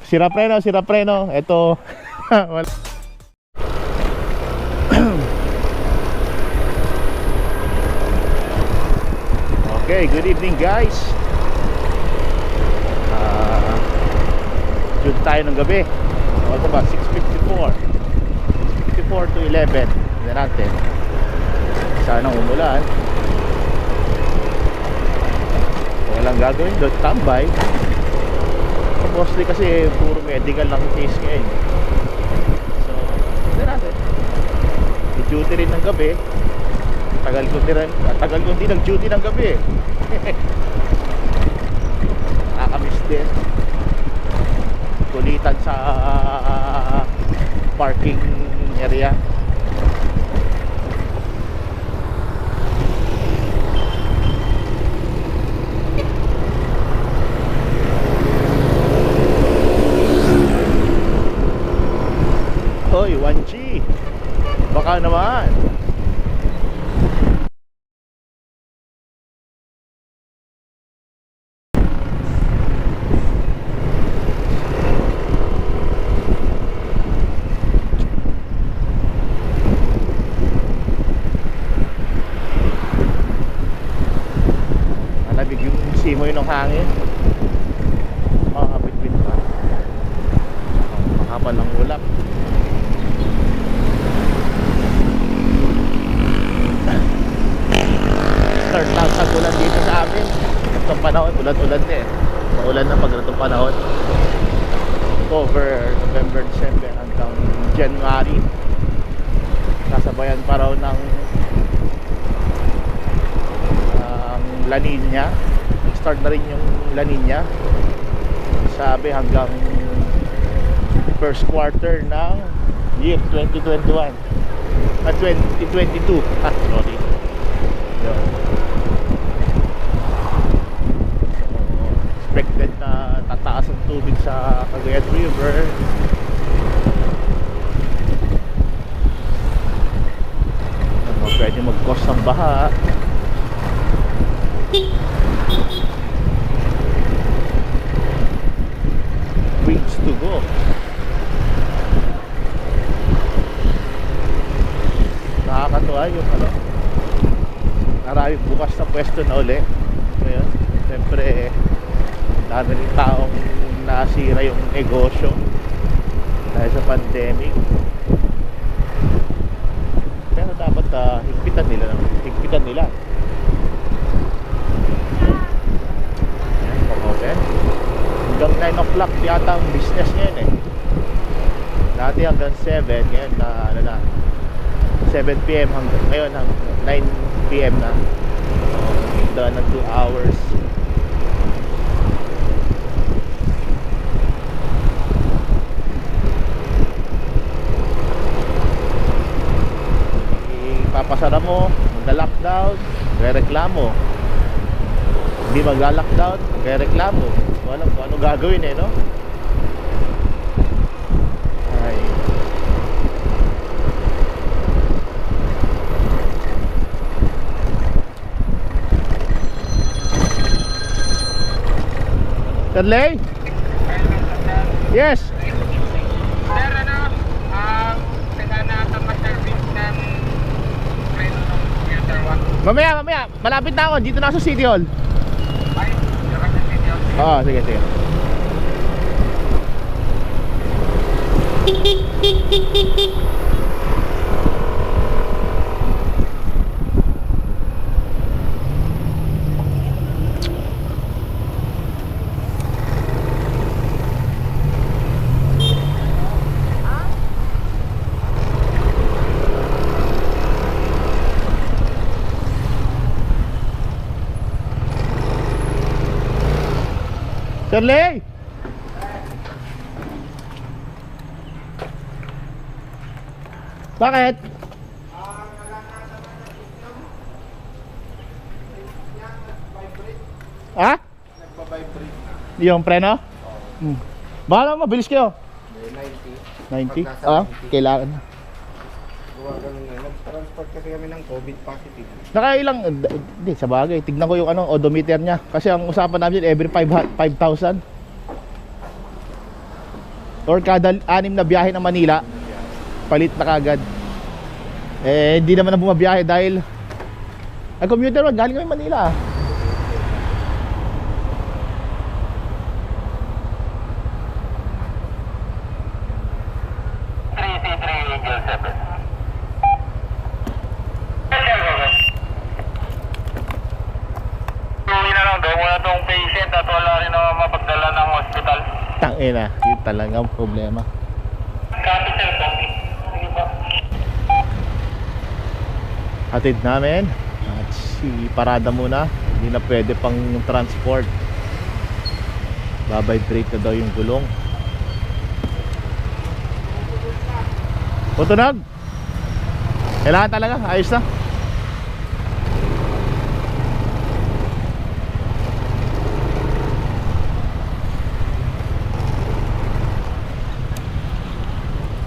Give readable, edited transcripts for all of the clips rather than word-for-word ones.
Sira preno, sira preno. Ito. Okay, good evening guys. June tayo ng gabi. Ano ba? 6:54. 6:54 to 11. Hindi natin. Sana umulan. Walang gagawin doon, tambay. Mostly kasi puro medical lang case ngayon. So, hindi natin. I-duty rin ng gabi. Tagal ko din nag-duty ng gabi. Nakakamiss din. Kulitan sa parking area. Hoy, 1G. Baka naman. Malamig yung simoy ng hangin. Makakapit-pit pa. Makapal ng ulap. Start lang sa ulan dito sa amin. Itong panahon, ulan-ulan din. Maulan na pag itong panahon. October, November, December hanggang January. Sasabayan pa raw ng La Nina. Start na rin yung La Nina. Sabi hanggang first quarter ng year 2021 at 2022. Sorry. Expected na tataas ang tubig sa Cagayan River. Pwede mag-cause ng baha. Wings to go. Nakakatuwa yung maraming bukas na pwesto na uli. Ngayon, siyempre dami rin taong nasira yung negosyo dahil sa pandemic. Pero dapat higpitan nila. Ayan, pang-open. Hanggang 9 o'clock yata ang business ngayon eh. Dati hanggang 7, ngayon na 7 PM hanggang ngayon 9 PM na. So, done na 2 hours. Ipapasara mo, magla-lockdown, magre-reklamo. Hindi magla-lockdown, magre-reklamo. Walang kung ano gagawin eh, no? Ay. Terley? Yes. Sir, taga na service ng preno ng computer 1. Mamaya, malapit na ako. Dito na ako sa City Hall. Ay, sarap ng video. Oo, sige. Terley! Bakit? Ha? Nagbabibrate na. Yung preno? Baka mabilis kayo. 90. 90? Ah, kailangan. Gawa ganun na. Nag-transport kasi kami ng COVID positive. Nakailang, hindi, sa bagay. Tignan ko yung odometer niya. Kasi ang usapan namin every 5,000. or kada 6 na biyahe ng Manila, palit na kagad. Eh, hindi naman na bumabiyahe dahil ang commuter wag, galing kami Manila. Uwi na lang daw muna tong patient at wala rin na mapagdala ng hospital. Tangina, yun talagang problema. Copy sir, copy. Sige po. Hatid namin at si parada muna, hindi na pwede pang transport. Babibrate na daw yung gulong. Tutunog. Kailangan talaga, ayos na.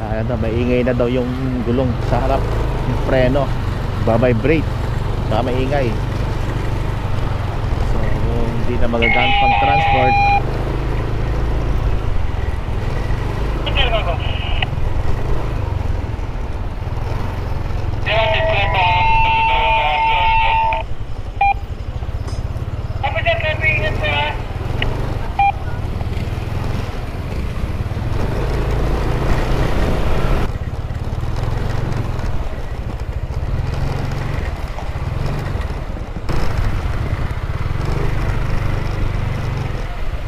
Ayan na, maingay na daw yung gulong sa harap. Yung preno babibrate, saka maingay. So hindi na magagamit pang transport. Sige ba ko? Yeah, dito po. Copy sir, copy. Ingat po ha.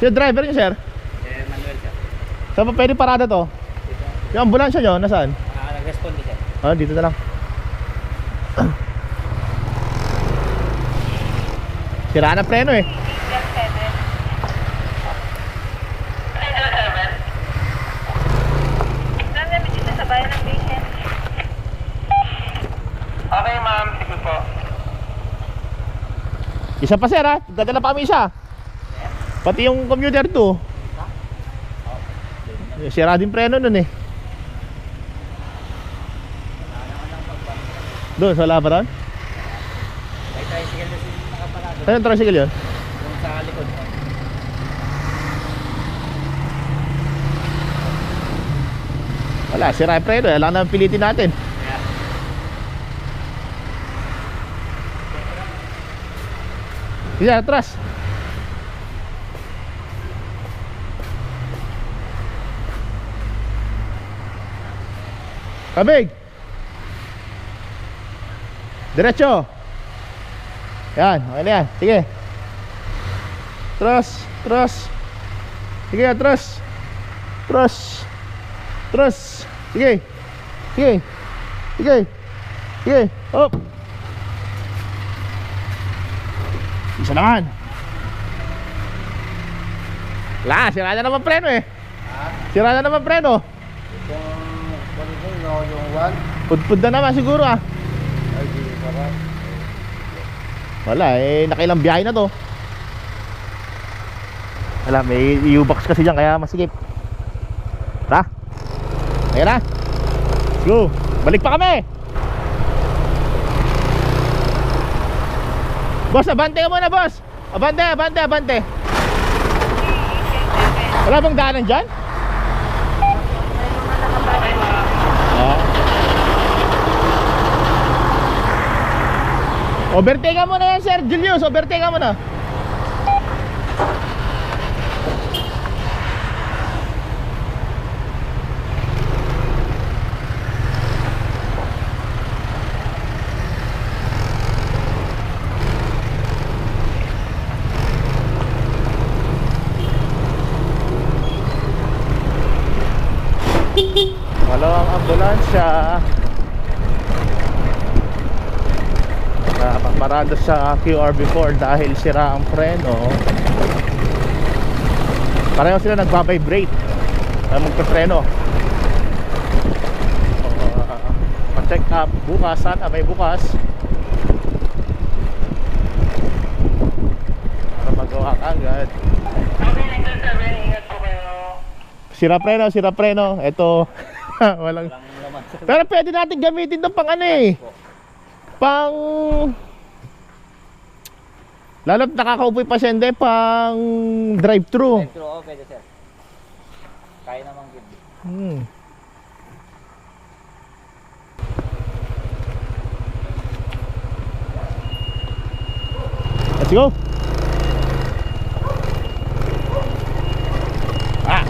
Yung driver niyo, sir? Manuel sir. Saan pa pwede parada to? Dito. Yung ambulansya nyo, nasaan? Nag-respond din sir. Ah, dito na lang. Sira na preno eh. Okay ma'am, sige po. Isa pa, sir, ha? Dadala pa kami isa. Pati yung commuter to. Sira din preno nun eh. Doon, sa wala pa ron? May tricycle na siya nakaparado. Saan yung tricycle yun? Yung sa likod. Wala, sira yung preno eh. Alam naman pilitin natin. Sige, atras. Kabig. Diretso. Yan, okay na yan. Sige. Terus, terus. Sige, terus. Terus. Terus. Sige. Sige. Sige. Sige. Hop. Isa naman. Wala, sira na naman preno eh. Sira na naman preno. Yung one, Pudpud na naman siguro ah. ay di sarap. Wala eh, nakailang biyahe na to. Wala, may U-box kasi dyan kaya masikip. Tara. Ayan na. Let's go. Balik pa kami. Boss, abante ka muna, boss. Abante, abante, abante. Wala bang daanan dyan? Ah. Overtake ka muna yan, Sir Julius. Overtake ka muna. Walawang ambulansya nakaparada sa QRB4 dahil sira ang preno. Pareho sila nagbabibrate ay magpapreno. Pa-check up bukas, sana may bukas para magawa agad. Okay, Nickel 7, ingat po kayo. Sira preno. Ito walang. laman. Pero pwede natin gamitin 'to pang ano eh. Pang lalo't nakakaupo yung pasyente pang drive-thru. Metro, pwede sir. Kaya namang gid. Let's go. Ah.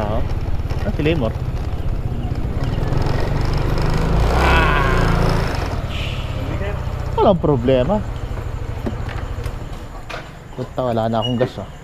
Tao. Ah, si Lemor. Walang problema. Puta, wala na akong gas ah.